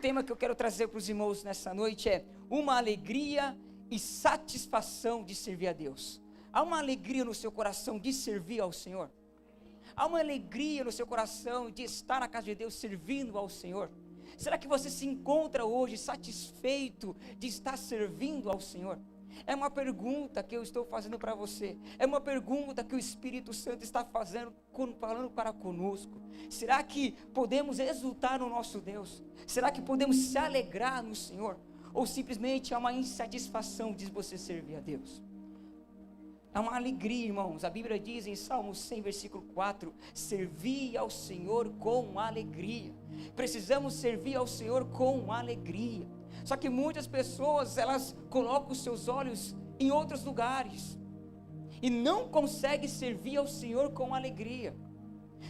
tema que eu quero trazer para os irmãos nessa noite é uma alegria e satisfação de servir a Deus. Há uma alegria no seu coração de servir ao Senhor? Há uma alegria no seu coração de estar na casa de Deus servindo ao Senhor? Será que você se encontra hoje satisfeito de estar servindo ao Senhor? É uma pergunta que eu estou fazendo para você. É uma pergunta que o Espírito Santo está falando para conosco. Será que podemos exultar no nosso Deus? Será que podemos se alegrar no Senhor? Ou simplesmente há uma insatisfação de você servir a Deus? Há uma alegria, irmãos. A Bíblia diz em Salmo 100, versículo 4: servi ao Senhor com alegria. Precisamos servir ao Senhor com alegria. Só que muitas pessoas, elas colocam os seus olhos em outros lugares e não conseguem servir ao Senhor com alegria.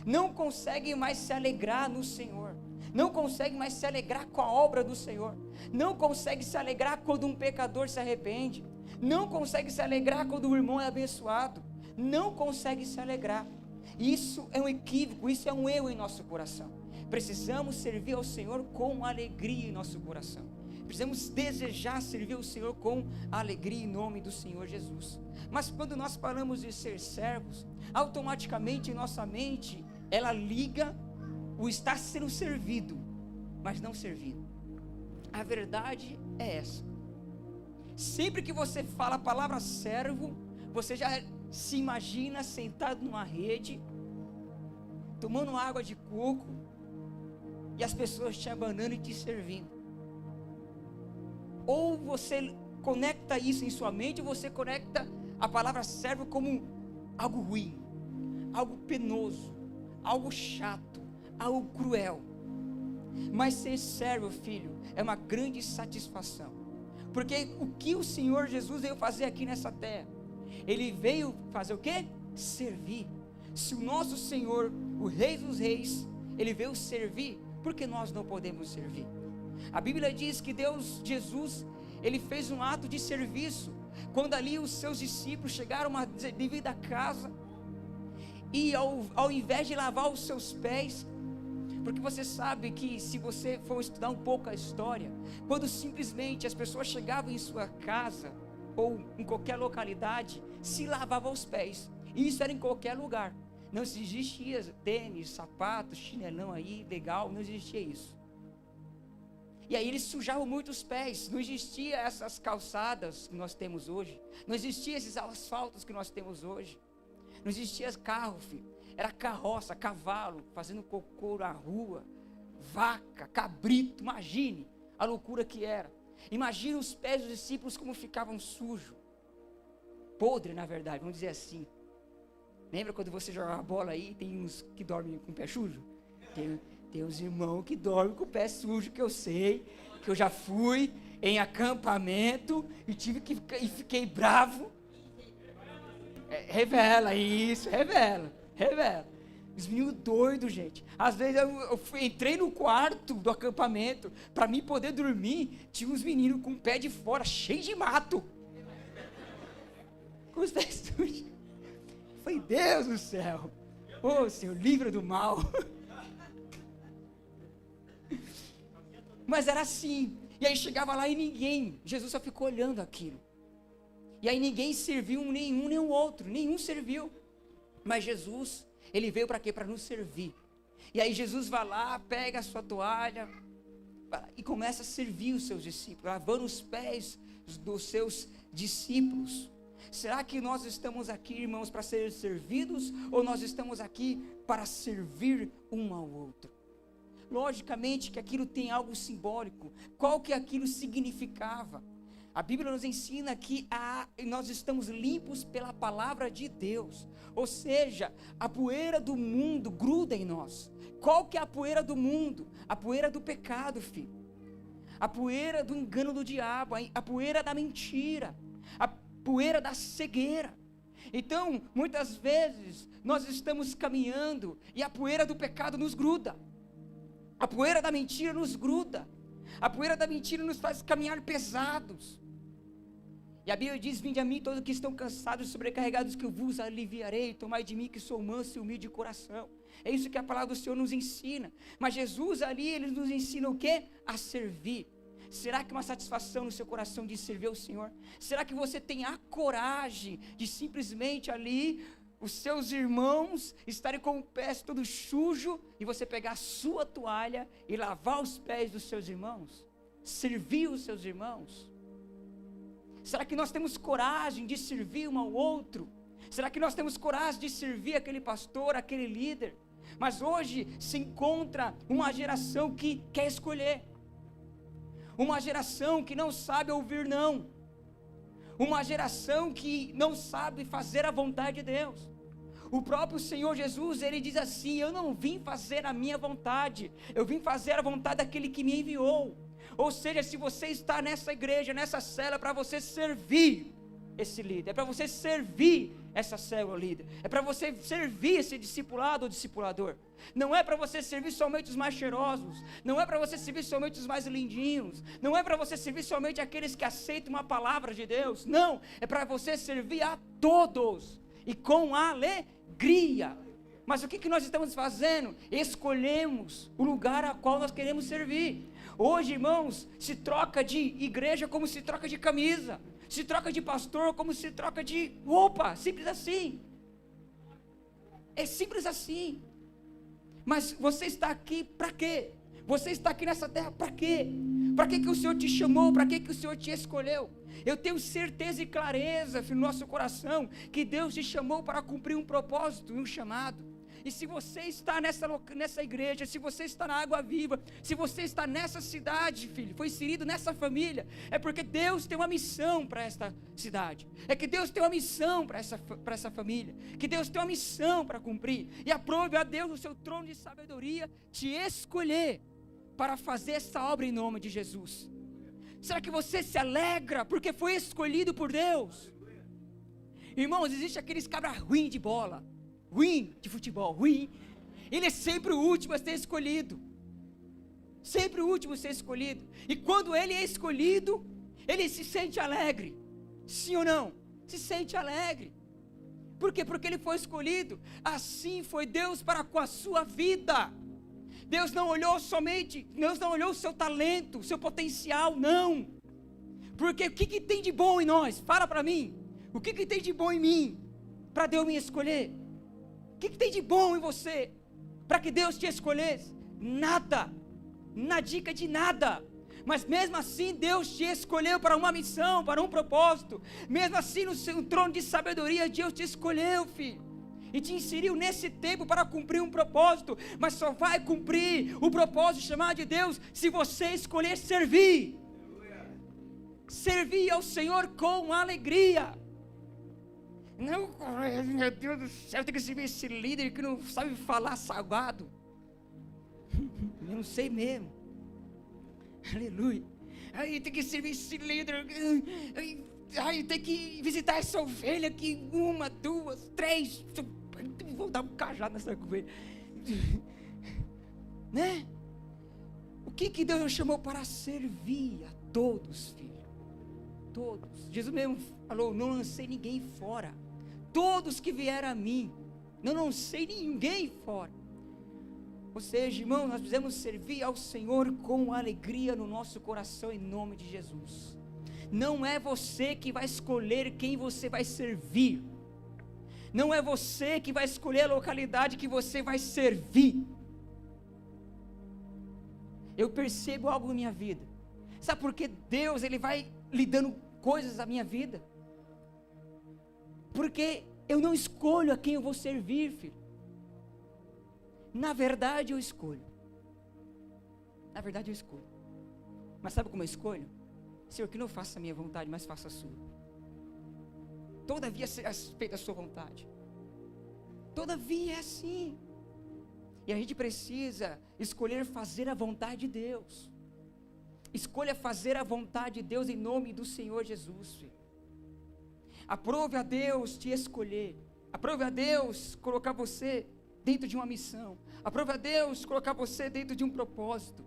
Não conseguem mais se alegrar no Senhor. Não conseguem mais se alegrar com a obra do Senhor. Não conseguem se alegrar quando um pecador se arrepende. Não consegue se alegrar quando o irmão é abençoado. Não consegue se alegrar. Isso é um equívoco, isso é um erro em nosso coração. Precisamos servir ao Senhor com alegria em nosso coração. Precisamos desejar servir ao Senhor com alegria em nome do Senhor Jesus. Mas quando nós falamos de ser servos, automaticamente em nossa mente, ela liga o estar sendo servido, mas não servido. A verdade é essa. Sempre que você fala a palavra servo, você já se imagina sentado numa rede, tomando água de coco, e as pessoas te abanando e te servindo. Ou você conecta isso em sua mente, ou você conecta a palavra servo como algo ruim, algo penoso, algo chato, algo cruel. Mas ser servo, filho, é uma grande satisfação. Porque o que o Senhor Jesus veio fazer aqui nessa terra? Ele veio fazer o quê? Servir. Se o nosso Senhor, o Rei dos Reis, Ele veio servir, por que nós não podemos servir? A Bíblia diz que Jesus, Ele fez um ato de serviço, quando ali os seus discípulos chegaram a uma devida casa, e ao invés de lavar os seus pés, porque você sabe que se você for estudar um pouco a história, quando simplesmente as pessoas chegavam em sua casa, ou em qualquer localidade, se lavavam os pés, e isso era em qualquer lugar, não existia tênis, sapato, chinelão aí, legal, não existia isso. E aí eles sujavam muito os pés, não existia essas calçadas que nós temos hoje, não existia esses asfaltos que nós temos hoje, não existia carro, filho, era carroça, cavalo, fazendo cocô na rua, vaca, cabrito, imagine a loucura que era. Imagine os pés dos discípulos como ficavam sujos, podre na verdade, vamos dizer assim. Lembra quando você joga a bola aí, tem uns que dormem com o pé sujo? Tem uns irmãos que dormem com o pé sujo, que eu sei, que eu já fui em acampamento e fiquei bravo. Revela isso, revela. Os meninos doidos, gente. Às vezes entrei no quarto do acampamento, para mim poder dormir, tinha uns meninos com o pé de fora, cheio de mato. Com os pés sujos. Foi Deus do céu. Ô Senhor, livra do mal. Mas era assim, e aí chegava lá e Jesus só ficou olhando aquilo, e aí ninguém serviu nenhum nem o outro, nenhum serviu, mas Jesus, Ele veio para quê? Para nos servir. E aí Jesus vai lá, pega a sua toalha, e começa a servir os seus discípulos, lavando os pés dos seus discípulos. Será que nós estamos aqui, irmãos, para ser servidos, ou nós estamos aqui para servir um ao outro? Logicamente que aquilo tem algo simbólico. Qual que aquilo significava? A Bíblia nos ensina que nós estamos limpos pela palavra de Deus. Ou seja, a poeira do mundo gruda em nós. Qual que é a poeira do mundo? A poeira do pecado, filho. A poeira do engano do diabo, a poeira da mentira, a poeira da cegueira. Então, muitas vezes, nós estamos caminhando e a poeira do pecado nos gruda. A poeira da mentira nos gruda. A poeira da mentira nos faz caminhar pesados. E a Bíblia diz: vinde a mim todos que estão cansados e sobrecarregados, que eu vos aliviarei. Tomai de mim que sou manso e humilde de coração. É isso que a palavra do Senhor nos ensina. Mas Jesus ali, Ele nos ensina o quê? A servir. Será que uma satisfação no seu coração de servir ao Senhor? Será que você tem a coragem de simplesmente ali, os seus irmãos estarem com o pé todo sujo, e você pegar a sua toalha e lavar os pés dos seus irmãos? Servir os seus irmãos? Será que nós temos coragem de servir um ao outro? Será que nós temos coragem de servir aquele pastor, aquele líder? Mas hoje se encontra uma geração que quer escolher. Uma geração que não sabe ouvir não. Uma geração que não sabe fazer a vontade de Deus. O próprio Senhor Jesus, Ele diz assim: eu não vim fazer a minha vontade, eu vim fazer a vontade daquele que me enviou. Ou seja, se você está nessa igreja, nessa célula, para você servir esse líder, é para você servir essa célula líder, é para você servir esse discipulado ou discipulador. Não é para você servir somente os mais cheirosos, não é para você servir somente os mais lindinhos, não é para você servir somente aqueles que aceitam uma palavra de Deus, não, é para você servir a todos, e com alegria. Mas o que nós estamos fazendo? Escolhemos o lugar a qual nós queremos servir. Hoje, irmãos, se troca de igreja como se troca de camisa, se troca de pastor como se troca de roupa, simples assim. É simples assim. Mas você está aqui para quê? Você está aqui nessa terra para quê? Para que o Senhor te chamou? Para que o Senhor te escolheu? Eu tenho certeza e clareza no nosso coração que Deus te chamou para cumprir um propósito e um chamado. E se você está nessa igreja, se você está na Água Viva, se você está nessa cidade, filho, foi inserido nessa família, é porque Deus tem uma missão para esta cidade, é que Deus tem uma missão para essa família, que Deus tem uma missão para cumprir, e aprove a Deus no seu trono de sabedoria te escolher para fazer essa obra em nome de Jesus. Será que você se alegra porque foi escolhido por Deus? Irmãos, existe aqueles cabras ruins de bola, ruim de futebol, ruim, ele é sempre o último a ser escolhido, sempre o último a ser escolhido, e quando ele é escolhido, ele se sente alegre, sim ou não? Se sente alegre, por quê? Porque ele foi escolhido. Assim foi Deus para com a sua vida. Deus não olhou o seu talento, o seu potencial, não, porque o que tem de bom em nós? Fala para mim, o que tem de bom em mim, para Deus me escolher? O que tem de bom em você, para que Deus te escolhesse? Nada, na dica de nada, mas mesmo assim Deus te escolheu para uma missão, para um propósito, mesmo assim no seu trono de sabedoria, Deus te escolheu, filho, e te inseriu nesse tempo para cumprir um propósito, mas só vai cumprir o propósito chamado de Deus, se você escolher servir, servir ao Senhor com alegria. Não, meu Deus do céu, tem que servir esse líder que não sabe falar salgado. Eu não sei mesmo. Aleluia. Aí tem que servir esse líder. Aí tem que visitar essa ovelha aqui. 1, 2, 3. Vou dar um cajado nessa ovelha. Né? O que Deus nos chamou para servir a todos, filho? Todos. Jesus mesmo falou: não lancei ninguém fora. Todos que vieram a mim, não lancei ninguém fora. Ou seja, irmão, nós precisamos servir ao Senhor com alegria no nosso coração, em nome de Jesus. Não é você que vai escolher quem você vai servir. Não é você que vai escolher a localidade que você vai servir. Eu percebo algo na minha vida. Sabe por que Deus, Ele vai lhe dando coisas na minha vida? Porque eu não escolho a quem eu vou servir, filho. Na verdade eu escolho. Na verdade eu escolho. Mas sabe como eu escolho? Senhor, que não faça a minha vontade, mas faça a sua. Todavia seja feita a sua vontade. Todavia é assim. E a gente precisa escolher fazer a vontade de Deus. Escolha fazer a vontade de Deus em nome do Senhor Jesus, filho. Aprove a Deus te escolher. Aprove a Deus colocar você dentro de uma missão. Aprove a Deus colocar você dentro de um propósito.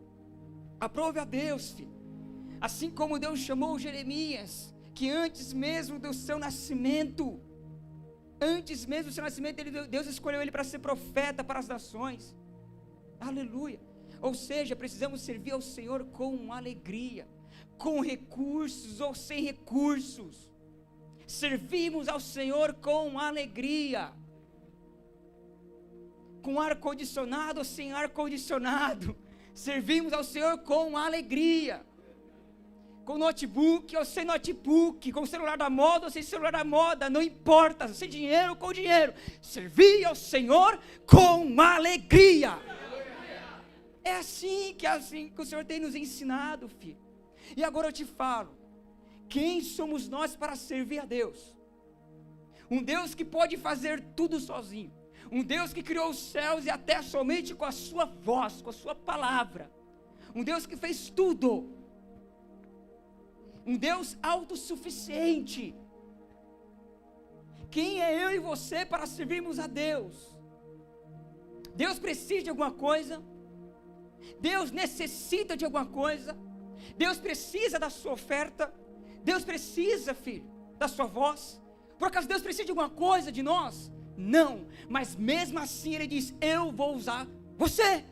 Aprove a Deus, filho. Assim como Deus chamou Jeremias, que antes mesmo do seu nascimento, Antes mesmo do seu nascimento, Deus escolheu ele para ser profeta para as nações. Aleluia. Ou seja, precisamos servir ao Senhor com alegria, com recursos ou sem recursos. Servimos ao Senhor com alegria, com ar-condicionado ou sem ar-condicionado. Servimos ao Senhor com alegria, com notebook ou sem notebook, com celular da moda ou sem celular da moda, não importa, sem dinheiro ou com dinheiro. Servir ao Senhor com alegria. É assim que o Senhor tem nos ensinado, filho. E agora eu te falo, quem somos nós para servir a Deus? Um Deus que pode fazer tudo sozinho. Um Deus que criou os céus e a terra somente com a sua voz, com a sua palavra. Um Deus que fez tudo. Um Deus autossuficiente. Quem é eu e você para servirmos a Deus? Deus precisa de alguma coisa? Deus necessita de alguma coisa? Deus precisa da sua oferta? Deus precisa, filho, da sua voz? Por acaso Deus precisa de alguma coisa de nós? Não, mas mesmo assim Ele diz, eu vou usar você.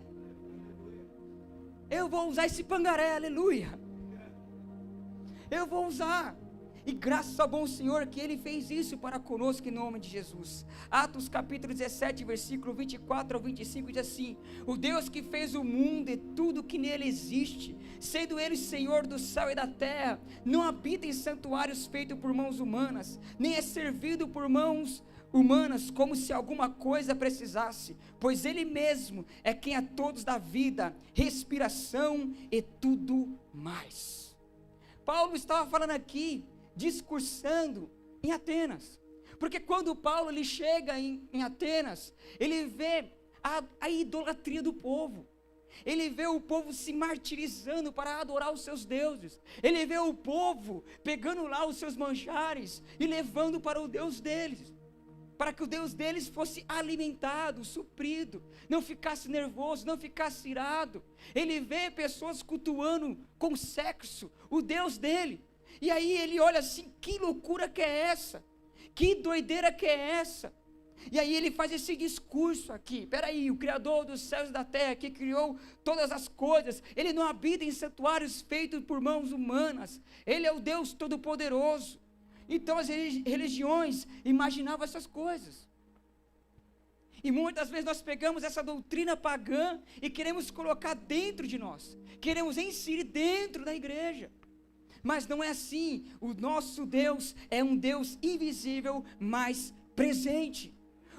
Eu vou usar esse pangaré, aleluia. Eu vou usar. E graças ao bom Senhor que Ele fez isso para conosco em nome de Jesus. Atos capítulo 17, versículo 24 ao 25 diz assim: o Deus que fez o mundo e tudo que nele existe, sendo Ele Senhor do céu e da terra, não habita em santuários feitos por mãos humanas, nem é servido por mãos humanas como se alguma coisa precisasse, pois Ele mesmo é quem a todos dá vida, respiração e tudo mais. Paulo estava falando aqui, discursando em Atenas, porque quando Paulo ele chega em Atenas, ele vê a idolatria do povo, ele vê o povo se martirizando para adorar os seus deuses, ele vê o povo pegando lá os seus manjares e levando para o Deus deles, para que o Deus deles fosse alimentado, suprido, não ficasse nervoso, não ficasse irado. Ele vê pessoas cultuando com sexo o Deus dele, e aí ele olha assim, que loucura que é essa? Que doideira que é essa? E aí ele faz esse discurso aqui, peraí, o Criador dos céus e da terra, que criou todas as coisas, Ele não habita em santuários feitos por mãos humanas, Ele é o Deus Todo-Poderoso. Então as religiões imaginavam essas coisas, e muitas vezes nós pegamos essa doutrina pagã e queremos colocar dentro de nós, queremos inserir dentro da igreja, mas não é assim. O nosso Deus é um Deus invisível, mas presente.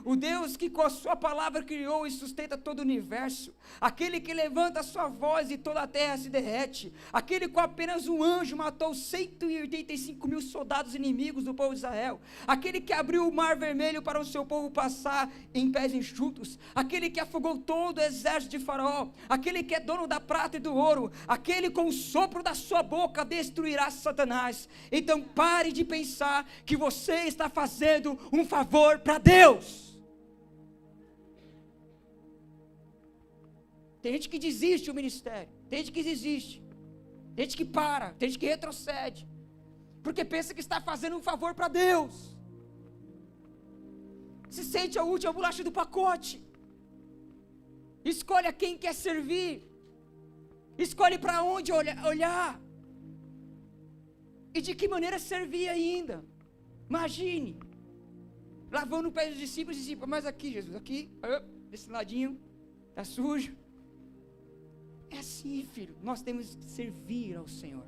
O Deus que com a sua palavra criou e sustenta todo o universo, aquele que levanta a sua voz e toda a terra se derrete, aquele com apenas um anjo matou 185 mil soldados inimigos do povo de Israel, aquele que abriu o mar vermelho para o seu povo passar em pés enxutos, aquele que afogou todo o exército de Faraó, aquele que é dono da prata e do ouro, aquele com o sopro da sua boca destruirá Satanás. Então pare de pensar que você está fazendo um favor para Deus. Tem gente que desiste do ministério, tem gente que desiste, tem gente que para, tem gente que retrocede, porque pensa que está fazendo um favor para Deus, se sente a última bolacha do pacote, escolhe a quem quer servir, escolhe para onde olhar, e de que maneira servir ainda. Imagine, lavando o pé dos discípulos, mas aqui Jesus, aqui, desse ladinho, está sujo. É assim, filho, nós temos que servir ao Senhor,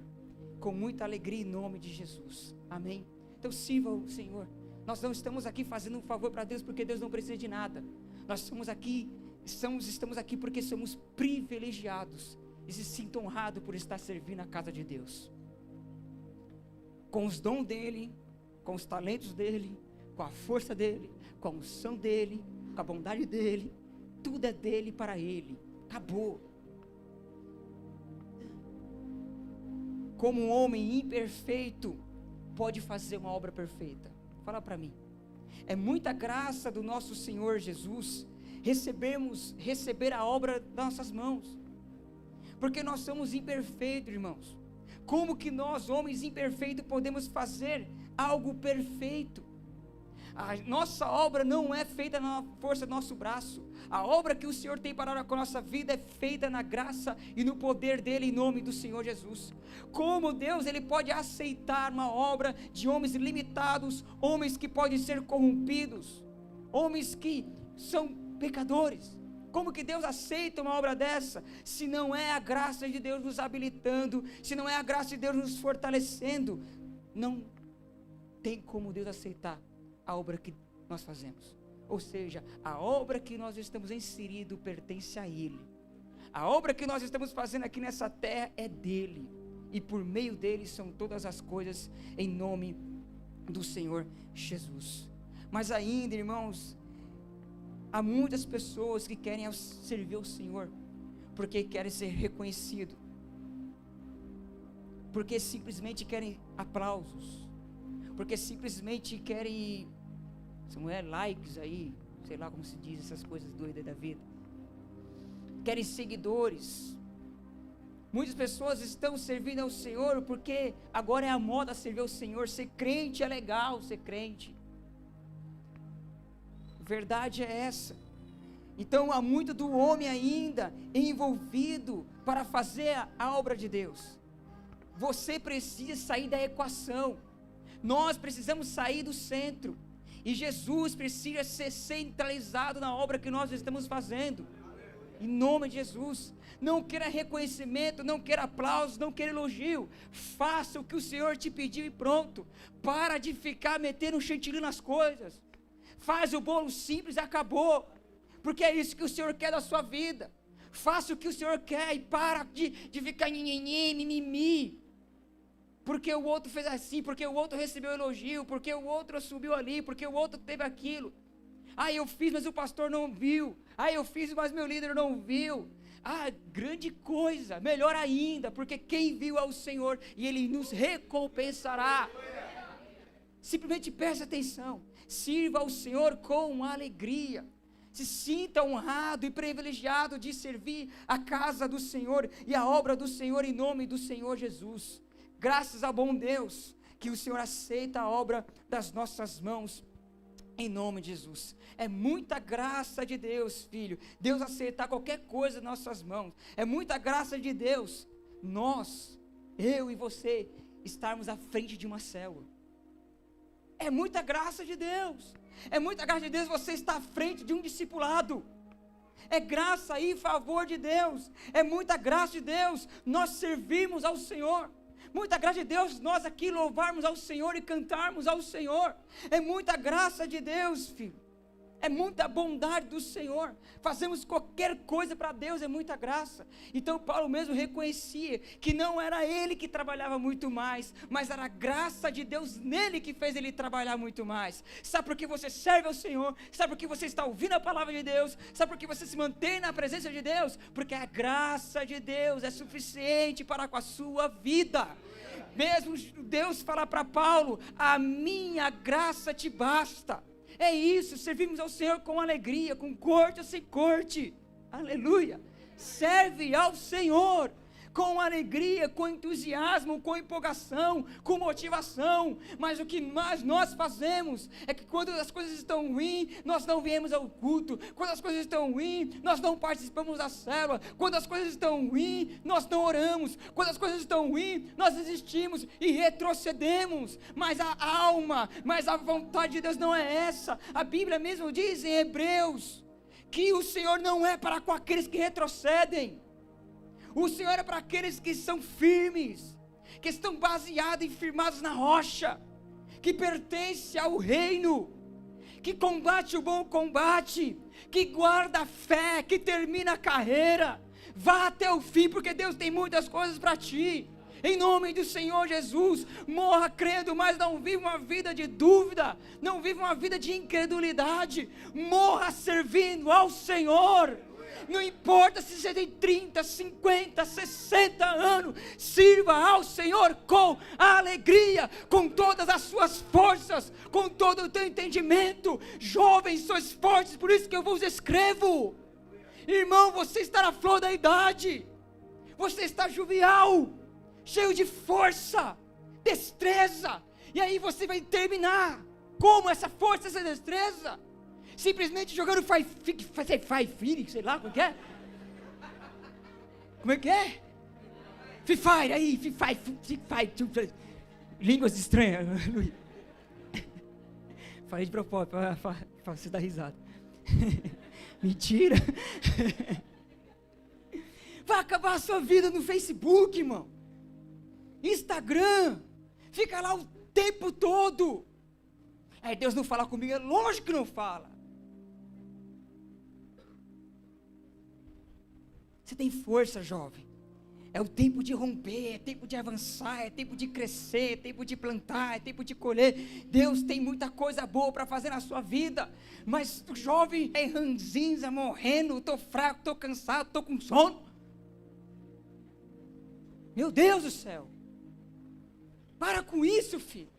com muita alegria em nome de Jesus, amém? Então sirva ao Senhor. Nós não estamos aqui fazendo um favor para Deus, porque Deus não precisa de nada. Nós estamos aqui porque somos privilegiados, e se sinta honrado por estar servindo a casa de Deus, com os dons dEle, com os talentos dEle, com a força dEle, com a unção dEle, com a bondade dEle, tudo é dEle para Ele, acabou. Como um homem imperfeito pode fazer uma obra perfeita? Fala para mim. É muita graça do nosso Senhor Jesus receber a obra das nossas mãos, porque nós somos imperfeitos, irmãos. Como que nós, homens imperfeitos, podemos fazer algo perfeito? A nossa obra não é feita na força do nosso braço. A obra que o Senhor tem para com a nossa vida é feita na graça e no poder dEle, em nome do Senhor Jesus. Como Deus, Ele pode aceitar uma obra de homens limitados, homens que podem ser corrompidos, homens que são pecadores? Como que Deus aceita uma obra dessa? Se não é a graça de Deus nos habilitando, se não é a graça de Deus nos fortalecendo, não tem como Deus aceitar a obra que nós fazemos. Ou seja, a obra que nós estamos inseridos pertence a Ele. A obra que nós estamos fazendo aqui nessa terra é dEle, e por meio dEle são todas as coisas, em nome do Senhor Jesus. Mas ainda, irmãos, há muitas pessoas que querem servir ao Senhor porque querem ser reconhecidos, porque simplesmente querem aplausos, porque simplesmente querem, não é, likes aí, sei lá como se diz, essas coisas doidas da vida, querem seguidores. Muitas pessoas estão servindo ao Senhor porque agora é a moda servir ao Senhor. Ser crente é legal, ser crente. Verdade é essa. Então há muito do homem ainda envolvido para fazer a obra de Deus. Você precisa sair da equação. Nós precisamos sair do centro. E Jesus precisa ser centralizado na obra que nós estamos fazendo. Em nome de Jesus. Não queira reconhecimento, não queira aplausos, não queira elogio. Faça o que o Senhor te pediu e pronto. Para de ficar metendo um chantilly nas coisas. Faz o bolo simples e acabou. Porque é isso que o Senhor quer da sua vida. Faça o que o Senhor quer e para de ficar mimimi. Porque o outro fez assim, porque o outro recebeu elogio, porque o outro subiu ali, porque o outro teve aquilo. Ah, eu fiz, mas o pastor não viu. Ah, eu fiz, mas meu líder não viu. Ah, grande coisa, melhor ainda, porque quem viu é o Senhor e Ele nos recompensará. Simplesmente preste atenção, sirva ao Senhor com alegria. Se sinta honrado e privilegiado de servir a casa do Senhor e a obra do Senhor em nome do Senhor Jesus. Graças ao bom Deus, que o Senhor aceita a obra das nossas mãos, em nome de Jesus. É muita graça de Deus, filho, Deus aceitar qualquer coisa nas nossas mãos. É muita graça de Deus, nós, eu e você, estarmos à frente de uma célula. É muita graça de Deus. É muita graça de Deus você estar à frente de um discipulado. É graça e favor de Deus. É muita graça de Deus nós servirmos ao Senhor. Muita graça de Deus nós aqui louvarmos ao Senhor e cantarmos ao Senhor. É muita graça de Deus, filho. É muita bondade do Senhor. Fazemos qualquer coisa para Deus, é muita graça. Então Paulo mesmo reconhecia que não era ele que trabalhava muito mais, mas era a graça de Deus nele que fez ele trabalhar muito mais. Sabe por que você serve ao Senhor? Sabe por que você está ouvindo a palavra de Deus? Sabe por que você se mantém na presença de Deus? Porque a graça de Deus é suficiente para com a sua vida. Mesmo Deus fala para Paulo: a minha graça te basta. É isso, servimos ao Senhor com alegria, com corte ou sem corte, aleluia. Serve ao Senhor com alegria, com entusiasmo, com empolgação, com motivação. Mas o que mais nós fazemos é que quando as coisas estão ruins, nós não viemos ao culto. Quando as coisas estão ruins, nós não participamos da célula. Quando as coisas estão ruins, nós não oramos. Quando as coisas estão ruins, nós desistimos e retrocedemos. Mas a alma, mas a vontade de Deus não é essa. A Bíblia mesmo diz em Hebreus que o Senhor não é para com aqueles que retrocedem. O Senhor é para aqueles que são firmes, que estão baseados e firmados na rocha, que pertence ao reino, que combate o bom combate, que guarda a fé, que termina a carreira. Vá até o fim, porque Deus tem muitas coisas para ti. Em nome do Senhor Jesus, morra crendo, mas não viva uma vida de dúvida, não viva uma vida de incredulidade. Morra servindo ao Senhor. Não importa se você tem 30, 50, 60 anos, sirva ao Senhor com alegria, com todas as suas forças, com todo o teu entendimento. Jovens, sois fortes, por isso que eu vos escrevo. Irmão, você está na flor da idade, você está jovial, cheio de força, destreza, e aí você vai terminar Como essa força, essa destreza? Simplesmente jogando Five Five, sei lá como é. Como é que é? Free Fire, aí, Free Fire. Línguas estranhas. Falei de propósito, para você dar risada. Mentira. Vai acabar a sua vida no Facebook, irmão. Instagram. Fica lá o tempo todo. Aí Deus não fala comigo, é lógico que não fala. Você tem força, jovem. É o tempo de romper, é tempo de avançar, é tempo de crescer, é tempo de plantar, é tempo de colher. Deus tem muita coisa boa para fazer na sua vida. Mas o jovem é ranzinza, morrendo, estou fraco, estou cansado, estou com sono. Meu Deus do céu. Para com isso, filho.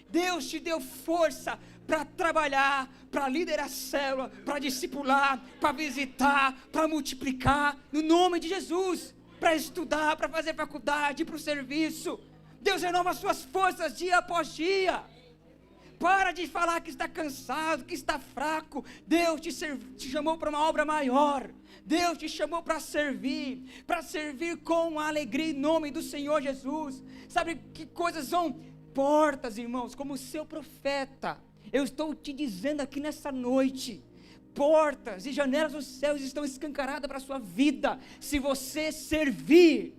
Deus te deu força para trabalhar, para liderar a célula, para discipular, para visitar, para multiplicar, no nome de Jesus, para estudar, para fazer faculdade, para o serviço. Deus renova suas forças dia após dia. Para de falar que está cansado, que está fraco. Deus te chamou para uma obra maior. Deus te chamou para servir com alegria em nome do Senhor Jesus. Sabe que coisas são portas, irmãos, como o seu profeta. Eu estou te dizendo aqui nessa noite, portas e janelas dos céus estão escancaradas para a sua vida, se você servir.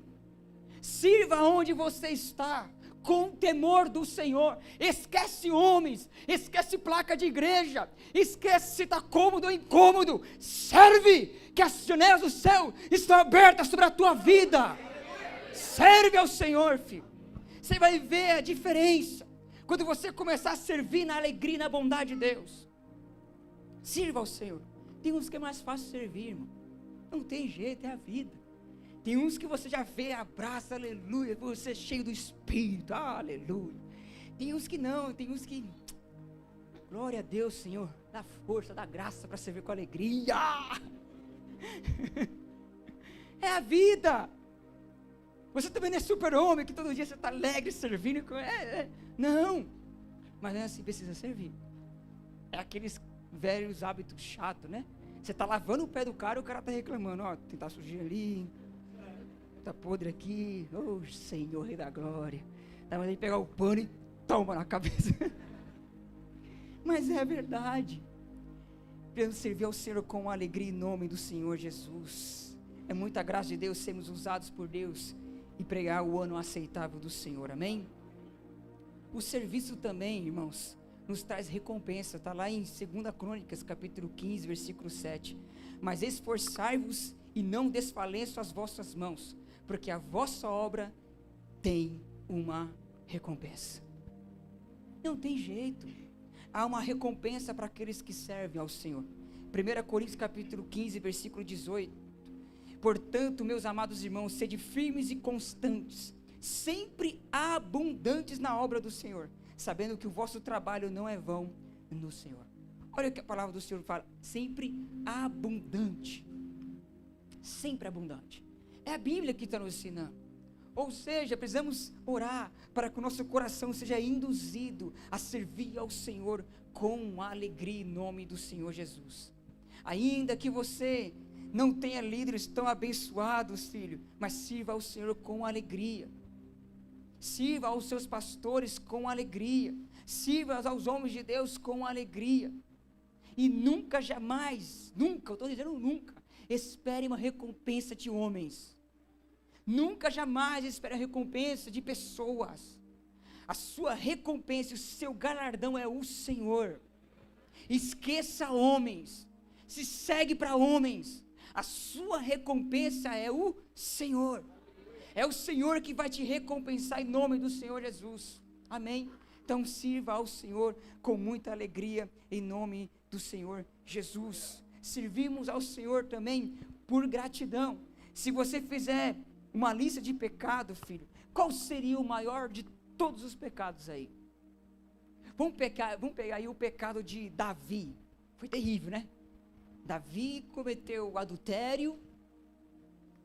Sirva onde você está, com temor do Senhor. Esquece homens, esquece placa de igreja, esquece se está cômodo ou incômodo. Serve, que as janelas do céu estão abertas sobre a tua vida. Serve ao Senhor, filho. Você vai ver a diferença quando você começar a servir na alegria e na bondade de Deus. Sirva ao Senhor. Tem uns que é mais fácil servir, irmão. Não tem jeito, é a vida. Tem uns que você já vê, abraça, aleluia, você é cheio do Espírito, aleluia. Tem uns que não, tem uns que, glória a Deus, Senhor, dá força, dá graça para servir com alegria. É a vida. Você também não é super-homem, que todo dia você está alegre, servindo. Não, mas não é assim, precisa servir. É aqueles velhos hábitos chatos, né? Você está lavando o pé do cara e o cara está reclamando. Ó, tem tá sujinho ali, está podre aqui. Oh, Senhor, Rei da Glória. Dá mais aí pegar o pano e toma na cabeça. Mas é a verdade. Devemos servir ao Senhor com alegria em nome do Senhor Jesus. É muita graça de Deus sermos usados por Deus e pregar o ano aceitável do Senhor, amém? O serviço também, irmãos, nos traz recompensa, está lá em 2 Crônicas, capítulo 15, versículo 7, mas esforçai-vos e não desfaleçam as vossas mãos, porque a vossa obra tem uma recompensa. Não tem jeito, há uma recompensa para aqueles que servem ao Senhor. 1 Coríntios capítulo 15, versículo 18, portanto, meus amados irmãos, sede firmes e constantes, sempre abundantes na obra do Senhor, sabendo que o vosso trabalho não é vão no Senhor. Olha o que a palavra do Senhor fala, sempre abundante. Sempre abundante. É a Bíblia que está nos ensinando. Ou seja, precisamos orar para que o nosso coração seja induzido a servir ao Senhor com alegria em nome do Senhor Jesus. Ainda que você não tenha líderes tão abençoados, filho, mas sirva ao Senhor com alegria. Sirva aos seus pastores com alegria. Sirva aos homens de Deus com alegria. E nunca, jamais, nunca, eu estou dizendo nunca, espere uma recompensa de homens. Nunca, jamais espere a recompensa de pessoas. A sua recompensa, o seu galardão é o Senhor. Esqueça homens. Se segue para homens. A sua recompensa é o Senhor. É o Senhor que vai te recompensar em nome do Senhor Jesus. Amém? Então sirva ao Senhor com muita alegria em nome do Senhor Jesus. Servimos ao Senhor também por gratidão. Se você fizer uma lista de pecado, filho, qual seria o maior de todos os pecados aí? Vamos pegar aí o pecado de Davi. Foi terrível, né? Davi cometeu adultério,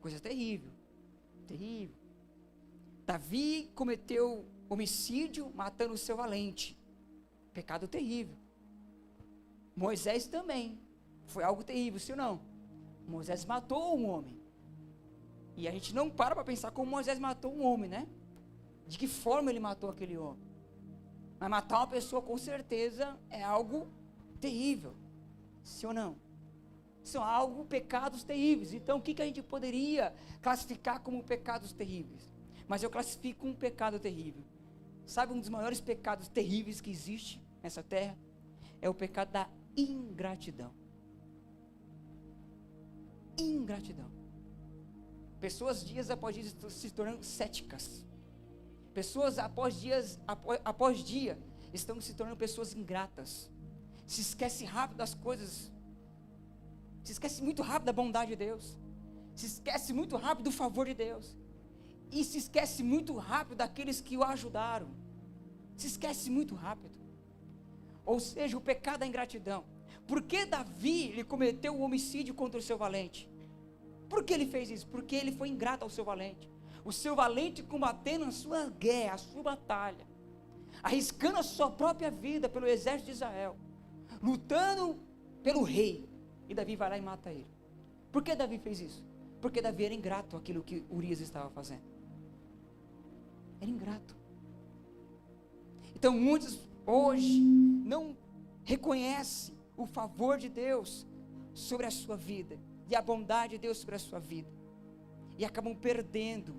coisa terrível. Terrível. Davi cometeu homicídio, matando o seu valente. Pecado terrível. Moisés também. Foi algo terrível, sim ou não? Moisés matou um homem. E a gente não para pensar como Moisés matou um homem, né? De que forma ele matou aquele homem. Mas matar uma pessoa com certeza é algo terrível. Sim ou não? São algo, pecados terríveis. Então o que a gente poderia classificar como pecados terríveis? Mas eu classifico um pecado terrível. Sabe um dos maiores pecados terríveis que existe nessa terra? É o pecado da ingratidão. Ingratidão. Pessoas dias após dias estão se tornando céticas. Pessoas após dia estão se tornando pessoas ingratas. Se esquece rápido das coisas. Se esquece muito rápido da bondade de Deus. Se esquece muito rápido do favor de Deus. E se esquece muito rápido daqueles que o ajudaram. Se esquece muito rápido. Ou seja, o pecado da ingratidão. Por que Davi ele cometeu o homicídio contra o seu valente? Por que ele fez isso? Porque ele foi ingrato ao seu valente. O seu valente combatendo a sua guerra, a sua batalha. Arriscando a sua própria vida pelo exército de Israel. Lutando pelo rei. E Davi vai lá e mata ele. Por que Davi fez isso? Porque Davi era ingrato àquilo que Urias estava fazendo. Era ingrato. Então muitos hoje não reconhecem o favor de Deus sobre a sua vida. E a bondade de Deus sobre a sua vida. E acabam perdendo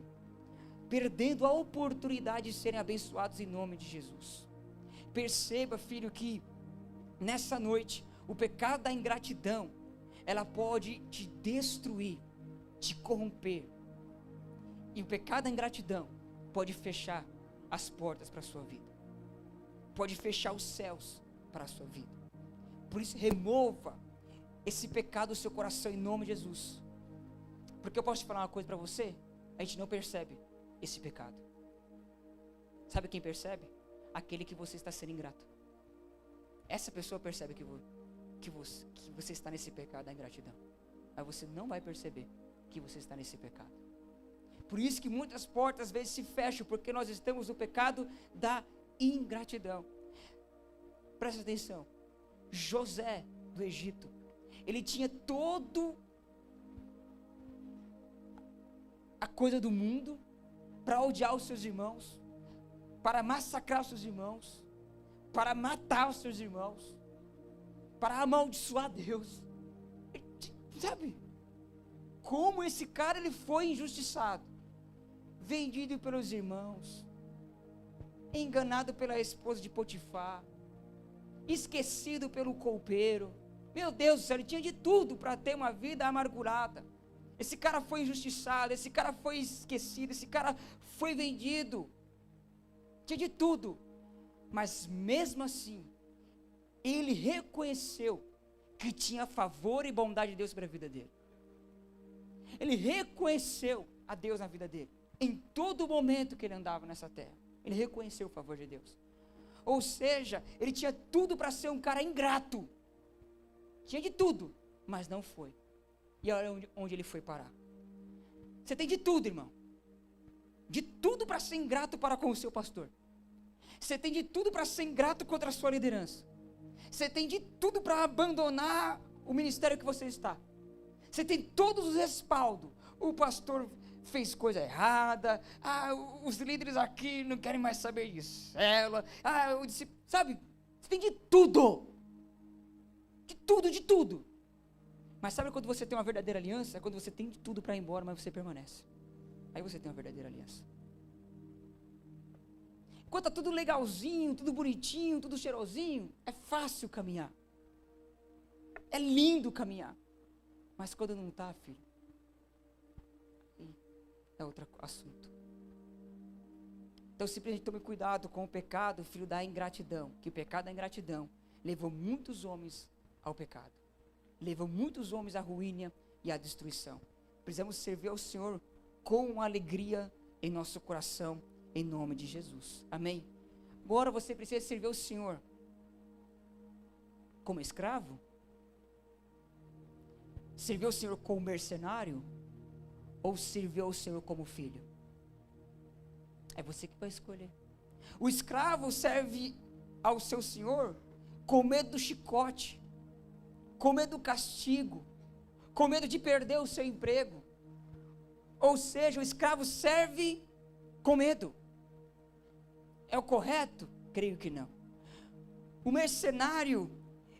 a oportunidade de serem abençoados em nome de Jesus. Perceba, filho, que nessa noite, o pecado da ingratidão, ela pode te destruir, te corromper. E o pecado da ingratidão pode fechar as portas para a sua vida. Pode fechar os céus para a sua vida. Por isso, remova esse pecado do seu coração em nome de Jesus. Porque eu posso te falar uma coisa para você, a gente não percebe esse pecado. Sabe quem percebe? Aquele que você está sendo ingrato. Essa pessoa percebe que você está nesse pecado da ingratidão. Mas você não vai perceber que você está nesse pecado. Por isso que muitas portas às vezes se fecham, porque nós estamos no pecado da ingratidão. Presta atenção. José do Egito, ele tinha todo a coisa do mundo para odiar os seus irmãos, para massacrar os seus irmãos, para matar os seus irmãos, para amaldiçoar Deus. Sabe? Como esse cara ele foi injustiçado, vendido pelos irmãos, enganado pela esposa de Potifar, esquecido pelo copeiro. Meu Deus do céu, ele tinha de tudo para ter uma vida amargurada. Esse cara foi injustiçado, esse cara foi esquecido, esse cara foi vendido. Tinha de tudo. Mas mesmo assim, ele reconheceu que tinha favor e bondade de Deus sobre a vida dele. Ele reconheceu a Deus na vida dele. Em todo momento que ele andava nessa terra. Ele reconheceu o favor de Deus. Ou seja, ele tinha tudo para ser um cara ingrato. Tinha de tudo, mas não foi. E olha onde ele foi parar. Você tem de tudo, irmão. De tudo para ser ingrato para com o seu pastor. Você tem de tudo para ser ingrato contra a sua liderança. Você tem de tudo para abandonar o ministério que você está. Você tem todos os respaldos. O pastor fez coisa errada. Os líderes aqui não querem mais saber de célula. O discípulo, sabe? Você tem de tudo. De tudo, de tudo. Mas sabe quando você tem uma verdadeira aliança? É quando você tem de tudo para ir embora, mas você permanece. Aí você tem uma verdadeira aliança. Enquanto está tudo legalzinho, tudo bonitinho, tudo cheirosinho, é fácil caminhar. É lindo caminhar. Mas quando não está, filho, é outro assunto. Então simplesmente tome cuidado com o pecado, filho da ingratidão. Que o pecado da ingratidão levou muitos homens ao pecado. Levou muitos homens à ruína e à destruição. Precisamos servir ao Senhor com alegria em nosso coração, em nome de Jesus. Amém? Agora você precisa servir ao Senhor como escravo? Servir ao Senhor como mercenário? Ou servir ao Senhor como filho? É você que vai escolher. O escravo serve ao seu senhor com medo do chicote, com medo do castigo, com medo de perder o seu emprego. Ou seja, o escravo serve com medo. É o correto? Creio que não. O mercenário,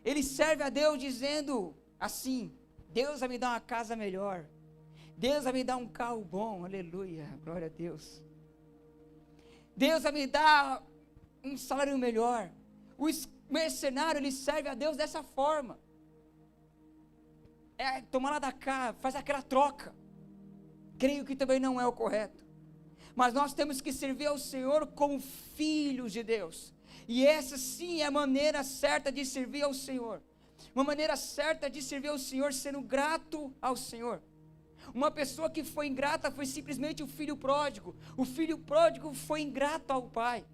ele serve a Deus dizendo assim: Deus vai me dar uma casa melhor, Deus vai me dar um carro bom, aleluia, glória a Deus. Deus vai me dar um salário melhor. O mercenário, ele serve a Deus dessa forma. É tomar lá da cá, faz aquela troca. Creio que também não é o correto. Mas nós temos que servir ao Senhor como filhos de Deus. E essa sim é a maneira certa de servir ao Senhor. Uma maneira certa de servir ao Senhor sendo grato ao Senhor. Uma pessoa que foi ingrata foi simplesmente o filho pródigo. O filho pródigo foi ingrato ao pai.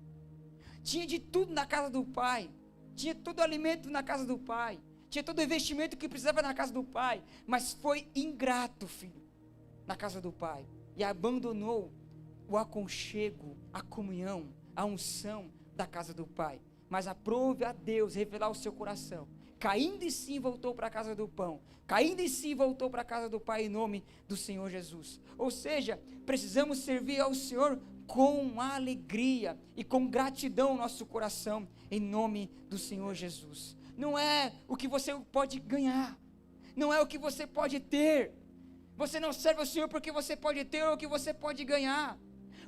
Tinha de tudo na casa do pai. Tinha todo o alimento na casa do pai. Tinha todo o investimento que precisava na casa do pai. Mas foi ingrato, filho, na casa do pai. E abandonou o aconchego, a comunhão, a unção da casa do pai. Mas aprove a Deus revelar o seu coração. Caindo em si, voltou para a casa do pão. Caindo em si, voltou para a casa do pai em nome do Senhor Jesus. Ou seja, precisamos servir ao Senhor com alegria e com gratidão no nosso coração, em nome do Senhor Jesus. Não é o que você pode ganhar, não é o que você pode ter. Você não serve ao Senhor porque você pode ter ou o que você pode ganhar.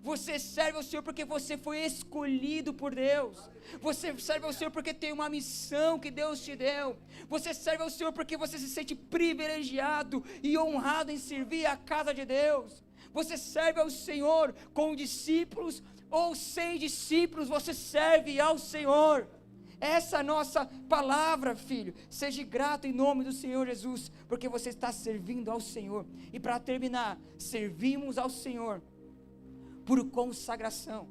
Você serve ao Senhor porque você foi escolhido por Deus. Você serve ao Senhor porque tem uma missão que Deus te deu. Você serve ao Senhor porque você se sente privilegiado e honrado em servir a casa de Deus. Você serve ao Senhor com discípulos ou sem discípulos, você serve ao Senhor. Essa é a nossa palavra, filho. Seja grato em nome do Senhor Jesus, porque você está servindo ao Senhor. E para terminar, servimos ao Senhor por consagração.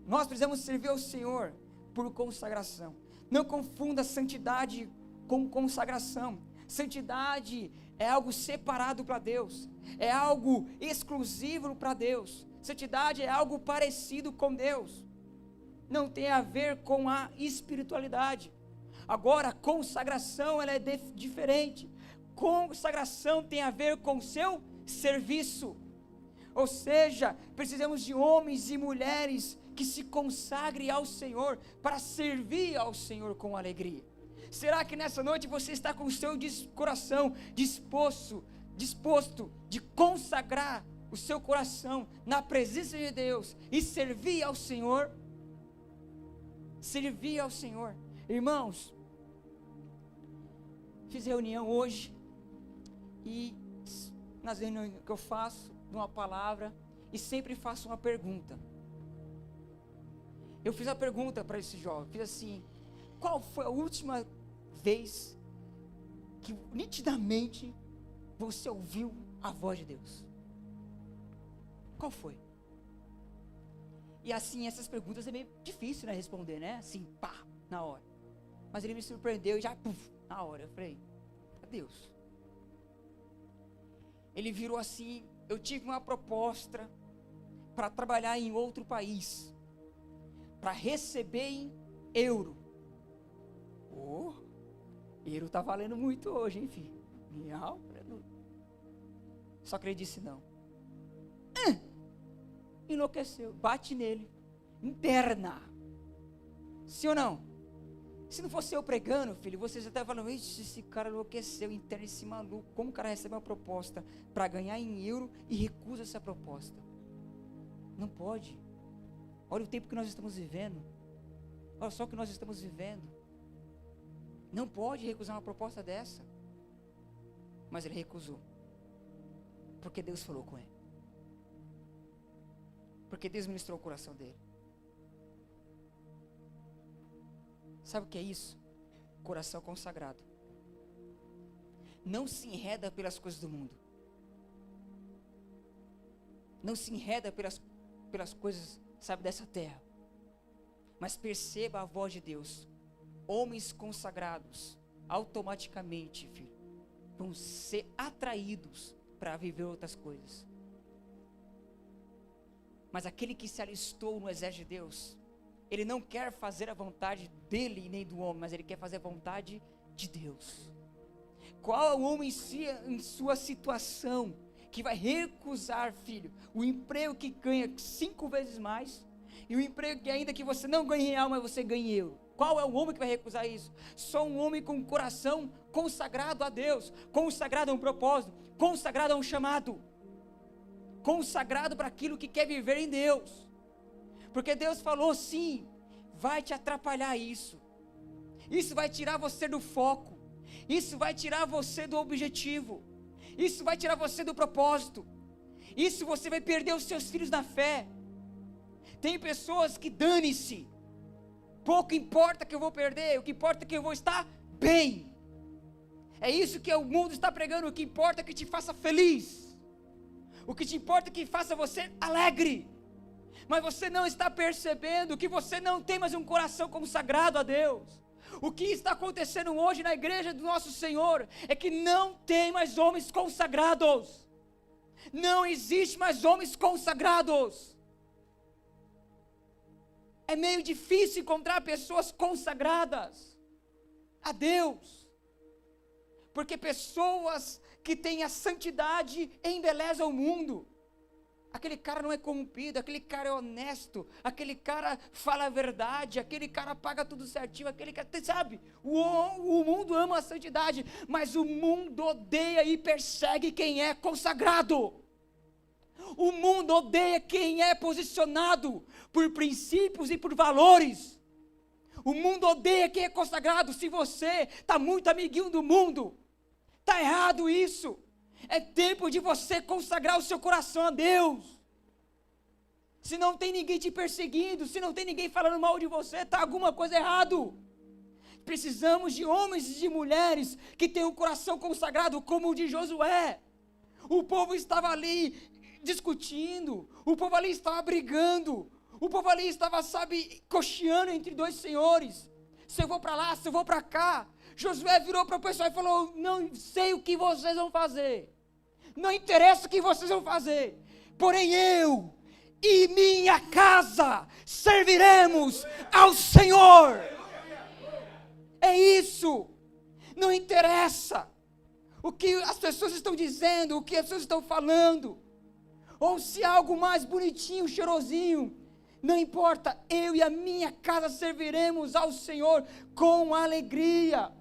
Nós precisamos servir ao Senhor por consagração. Não confunda santidade com consagração. Santidade é algo separado para Deus, é algo exclusivo para Deus. Santidade é algo parecido com Deus, não tem a ver com a espiritualidade. Agora, consagração ela é diferente. Consagração tem a ver com o seu serviço. Ou seja, precisamos de homens e mulheres que se consagrem ao Senhor para servir ao Senhor com alegria. Será que nessa noite você está com o seu coração disposto de consagrar o seu coração na presença de Deus e servir ao Senhor? Servir ao Senhor. Irmãos, fiz reunião hoje e nas reuniões que eu faço, uma palavra, e sempre faço uma pergunta. Eu fiz a pergunta para esse jovem, fiz assim: qual foi a última vez que nitidamente você ouviu a voz de Deus? Qual foi? E assim, essas perguntas é meio difícil, né, responder, né, assim, pá, na hora. Mas ele me surpreendeu e já, puf, na hora, eu falei: é Deus. Ele virou assim: eu tive uma proposta para trabalhar em outro país, para receber em euro. Euro está valendo muito hoje, hein, filho? Só que ele disse não. Enlouqueceu, bate nele, interna. Sim ou não? Se não fosse eu pregando, filho, você já estava falando: esse cara enlouqueceu, interna esse maluco. Como o cara recebe uma proposta para ganhar em euro e recusa essa proposta? Não pode. Olha o tempo que nós estamos vivendo. Olha só o que nós estamos vivendo. Não pode recusar uma proposta dessa. Mas ele recusou, porque Deus falou com ele, porque Deus ministrou o coração dele. Sabe o que é isso? Coração consagrado. Não se enreda pelas coisas do mundo. Não se enreda pelas coisas, sabe, dessa terra. Mas perceba a voz de Deus. Homens consagrados, automaticamente, filho, vão ser atraídos para viver outras coisas. Mas aquele que se alistou no exército de Deus, ele não quer fazer a vontade dele e nem do homem, mas ele quer fazer a vontade de Deus. Qual é o homem em sua situação que vai recusar, filho, o emprego que ganha 5 vezes mais, e o emprego que ainda que você não ganhe real, mas você ganhe euro? Qual é o homem que vai recusar isso? Só um homem com o coração consagrado a Deus, consagrado a um propósito, consagrado a um chamado, consagrado para aquilo que quer viver em Deus. Porque Deus falou sim, vai te atrapalhar isso vai tirar você do foco, isso vai tirar você do objetivo, isso vai tirar você do propósito, isso você vai perder os seus filhos na fé. Tem pessoas que dane-se, pouco importa que eu vou perder, o que importa é que eu vou estar bem. É isso que o mundo está pregando, o que importa é que te faça feliz, o que te importa é que faça você alegre. Mas você não está percebendo que você não tem mais um coração consagrado a Deus. O que está acontecendo hoje na igreja do nosso Senhor é que não tem mais homens consagrados. Não existe mais homens consagrados. É meio difícil encontrar pessoas consagradas a Deus, porque pessoas que têm a santidade embelezam o mundo. Aquele cara não é corrompido, aquele cara é honesto, aquele cara fala a verdade, aquele cara paga tudo certinho, aquele cara, sabe, o mundo ama a santidade, mas o mundo odeia e persegue quem é consagrado. O mundo odeia quem é posicionado por princípios e por valores. O mundo odeia quem é consagrado. Se você está muito amiguinho do mundo, está errado isso. É tempo de você consagrar o seu coração a Deus. Se não tem ninguém te perseguindo, se não tem ninguém falando mal de você, está alguma coisa errado. Precisamos de homens e de mulheres que tenham um coração consagrado como o de Josué. O povo estava ali discutindo, o povo ali estava brigando, o povo ali estava, cocheando entre dois senhores. Se eu vou para lá, se eu vou para cá. Josué virou para o pessoal e falou: não sei o que vocês vão fazer, não interessa o que vocês vão fazer, porém eu e minha casa serviremos ao Senhor. É isso. Não interessa o que as pessoas estão dizendo, o que as pessoas estão falando, ou se é algo mais bonitinho, cheirosinho. Não importa, eu e a minha casa serviremos ao Senhor com alegria.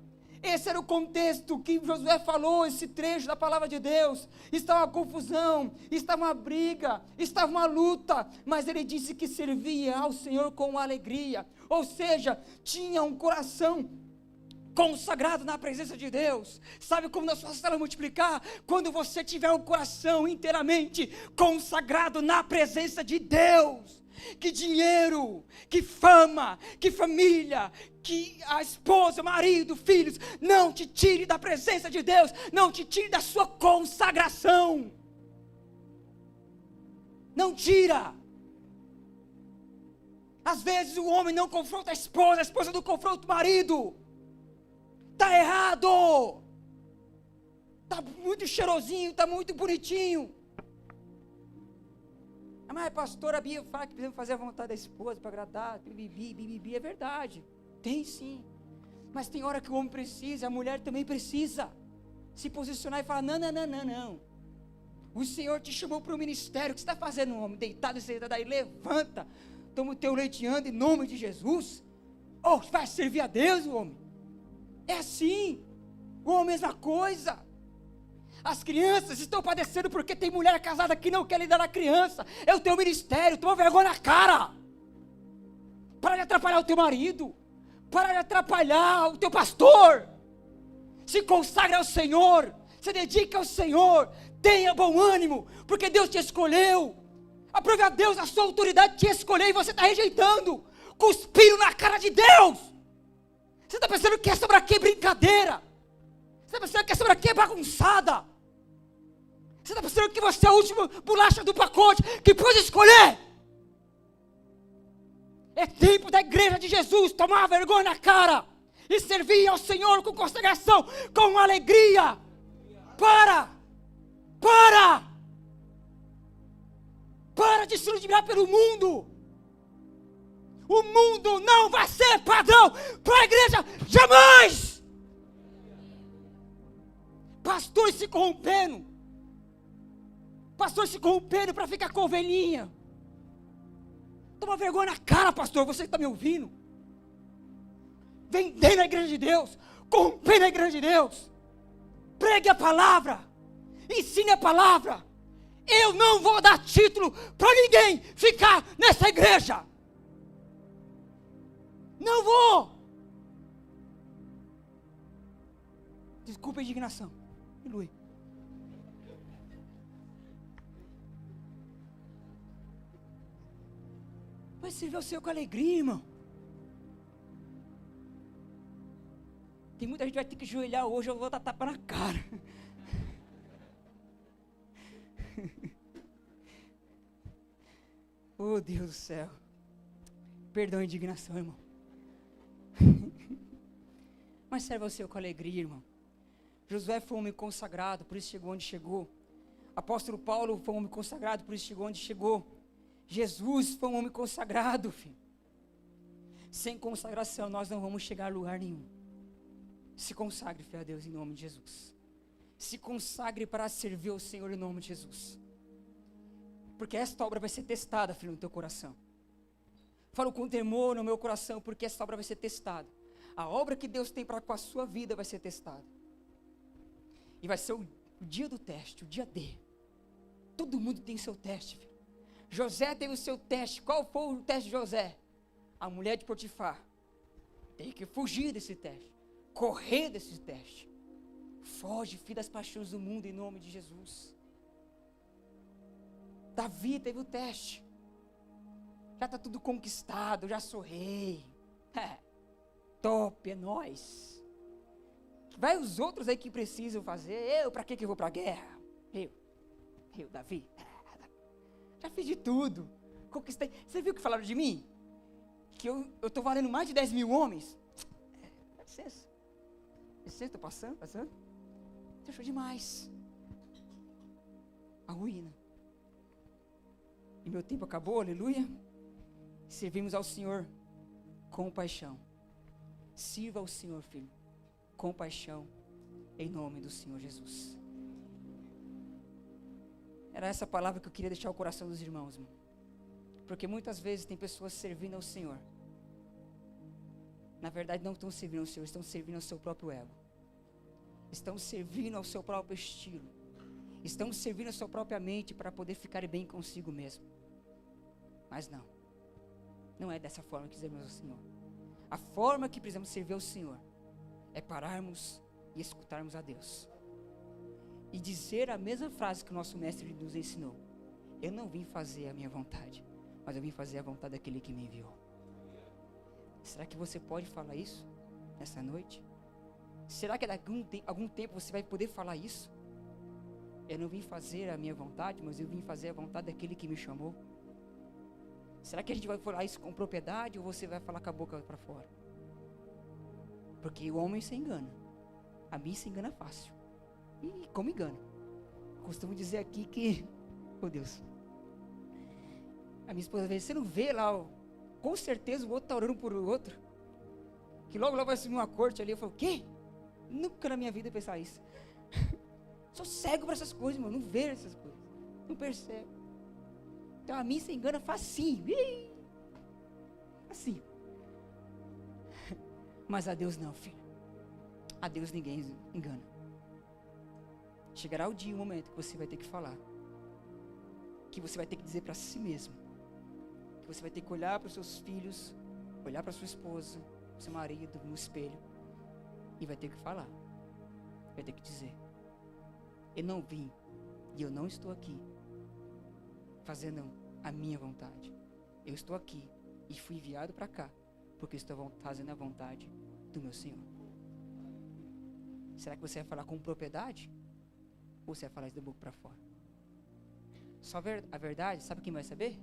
Esse era o contexto que Josué falou, esse trecho da palavra de Deus. Estava uma confusão, estava uma briga, estava uma luta, mas ele disse que servia ao Senhor com alegria. Ou seja, tinha um coração consagrado na presença de Deus. Sabe como nós vamos multiplicar? Quando você tiver um coração inteiramente consagrado na presença de Deus. Que dinheiro, que fama, que família, que a esposa, marido, filhos, não te tire da presença de Deus, não te tire da sua consagração. Não tira. Às vezes o homem não confronta a esposa não confronta o marido. Está errado. Está muito cheirosinho, está muito bonitinho. Mas a pastora Bia fala que precisamos fazer a vontade da esposa para agradar, bibibi, é verdade, tem sim, mas tem hora que o homem precisa, a mulher também precisa se posicionar e falar: não, o Senhor te chamou para o ministério, o que você está fazendo, homem, deitado e sentado aí? Levanta, toma o teu leite e anda em nome de Jesus. Vai servir a Deus, o homem, é assim, o homem é a mesma coisa. As crianças estão padecendo porque tem mulher casada que não quer lidar na criança. É o teu ministério, toma vergonha na cara. Para de atrapalhar o teu marido, para de atrapalhar o teu pastor. Se consagra ao Senhor, se dedica ao Senhor, tenha bom ânimo, porque Deus te escolheu. Aprove a Deus a sua autoridade te escolheu e você está rejeitando, cuspindo na cara de Deus. Você está pensando que essa aqui é brincadeira? Você está pensando que essa aqui é bagunçada? Você está pensando que você é a última bolacha do pacote que pode escolher? É tempo da igreja de Jesus tomar vergonha na cara e servir ao Senhor com consagração, com alegria. Para de se ludibriar pelo mundo. O mundo não vai ser padrão para a igreja, jamais! Pastores se corrompendo. Pastores se corrompendo para ficar com ovelhinha. Toma vergonha na cara, pastor, você que está me ouvindo. Vendendo a igreja de Deus, corrompendo a igreja de Deus. Pregue a palavra, ensine a palavra. Eu não vou dar título para ninguém ficar nessa igreja. Não vou. Desculpa a indignação. Aleluia. Vai servir o Senhor com alegria, irmão. Tem muita gente que vai ter que ajoelhar hoje, eu vou dar tapa na cara. Oh, Deus do céu. Perdão a indignação, irmão. Mas serve ao Senhor com alegria, irmão. Josué foi um homem consagrado, por isso chegou onde chegou. Apóstolo Paulo foi um homem consagrado, por isso chegou onde chegou. Jesus foi um homem consagrado, filho. Sem consagração nós não vamos chegar a lugar nenhum. Se consagre, filho, a Deus, em nome de Jesus. Se consagre para servir ao Senhor em nome de Jesus. Porque esta obra vai ser testada, filho, no teu coração. Falo com temor no meu coração, porque esta obra vai ser testada. A obra que Deus tem para com a sua vida vai ser testada. E vai ser o dia do teste, o dia D. Todo mundo tem seu teste, filho. José teve o seu teste. Qual foi o teste de José? A mulher de Potifar. Tem que fugir desse teste. Correr desse teste. Foge, filho, das paixões do mundo em nome de Jesus. Davi teve o teste. Já está tudo conquistado, já sou rei. Top, é nóis. Vai os outros aí que precisam fazer. Eu, para que eu vou para a guerra? Eu, Davi. Já fiz de tudo. Conquistei. Você viu o que falaram de mim? Que eu estou valendo mais de 10 mil homens. Dá licença. Licença, estou passando. Você achou demais. A ruína. E meu tempo acabou, aleluia. Servimos ao Senhor com paixão. Sirva ao Senhor, filho, com paixão, em nome do Senhor Jesus. Era essa palavra que eu queria deixar no coração dos irmãos, irmão. Porque muitas vezes tem pessoas servindo ao Senhor. Na verdade não estão servindo ao Senhor, estão servindo ao seu próprio ego. Estão servindo ao seu próprio estilo. Estão servindo a sua própria mente para poder ficar bem consigo mesmo. Mas não é dessa forma que servimos ao Senhor. A forma que precisamos servir ao Senhor é pararmos e escutarmos a Deus. E dizer a mesma frase que o nosso mestre nos ensinou. Eu não vim fazer a minha vontade, mas eu vim fazer a vontade daquele que me enviou. Será que você pode falar isso nessa noite? Será que daqui a algum tempo você vai poder falar isso? Eu não vim fazer a minha vontade, mas eu vim fazer a vontade daquele que me chamou. Será que a gente vai falar isso com propriedade ou você vai falar com a boca para fora? Porque o homem se engana. A mim se engana fácil. E como engana? Costumo dizer aqui que, oh Deus, a minha esposa às vezes, você não vê lá, com certeza o outro está orando por o outro. Que logo vai subir uma corte ali. Eu falo, o quê? Nunca na minha vida pensar isso. Sou cego para essas coisas, irmão. Não vejo essas coisas. Não percebo. Então a mim se engana facinho. Assim. Mas a Deus não, filho. A Deus ninguém engana. Chegará o dia, o momento que você vai ter que falar. Que você vai ter que dizer para si mesmo. Que você vai ter que olhar para os seus filhos, olhar para sua esposa, para o seu marido, no espelho. E vai ter que falar. Vai ter que dizer. Eu não vim e eu não estou aqui fazendo a minha vontade. Eu estou aqui e fui enviado para cá porque estou fazendo a vontade do meu Senhor. Será que você vai falar com propriedade? Ou você vai falar isso da boca para fora? Só a verdade, sabe quem vai saber?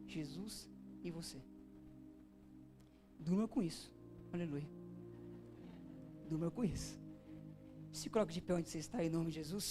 Jesus e você. Durma com isso. Aleluia. Durma com isso. Se coloque de pé onde você está, em nome de Jesus.